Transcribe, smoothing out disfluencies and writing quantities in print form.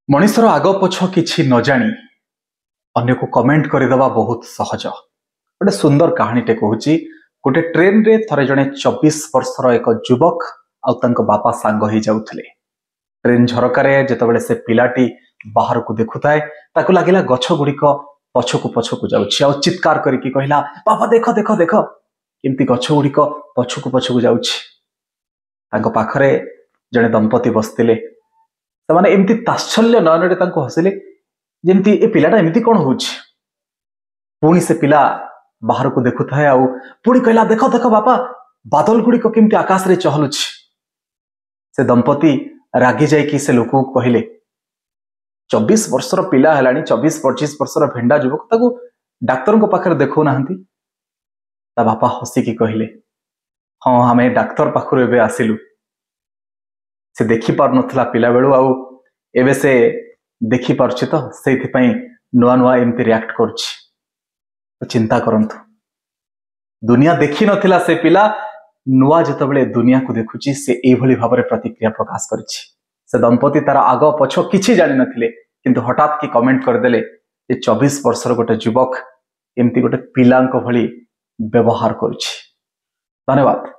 मनीषर आग पछ किछि न जानी अन्य को कमेंट करदेवा बहुत सहज। गोटे सुंदर कहानीटे कहूँ। गोटे ट्रेन रे थरे जड़े 24 वर्षर एक युवक आउ बापा सांग हो जाउथले। ट्रेन झरकार जितेबाला से पिलाटी बाहर को देखुए ताकू लगिला गछ गुड़िक पछकू पछकू जाउछि आ चित्कार करके कहला, बापा देख देख देख केमती गछ गुड़िक पछकू पछकू जाउछि। तांको पाखरे जड़े दंपति बसतिले। से एमती ताच्छल्य नयन हसिले जमती ए पिलाटा एमती कौन होछि। पुणी से पिला बाहर को देखु थाए आउ पुणी कहला, देख देख बापा बादल गुड़िक केमती आकाश रे चहलुछि। से दंपति रागी जाइकी से लोक कहले, 24 वर्षर पिला हेलानी, 24-25 वर्षर भेंडा युवक ताकू डाक्तर को पाखरे देखो नाहंती। ता बापा हसिकी कहले, हाँ आमे डाक्तर पाखरु एबे आसिलु। से देखि पार नथला पिला बेलू आउ एबे से देखि पारछि तो सेइथिपई नुआ नुआ एमती रिएक्ट करछि। तो चिंता करंतु, दुनिया देखि नथिला से पिला नुआ जतबेले दुनिया को देखुछि से एभली भाबरे प्रतिक्रिया प्रकाश करछि। से दंपति तार आग पछ किछि जानि नथिले, किंतु हठात की कमेंट करदेले जे 24 वर्षर गोटे युवक एमती गोटे पिलांक भली व्यवहार करुछि। धन्यवाद।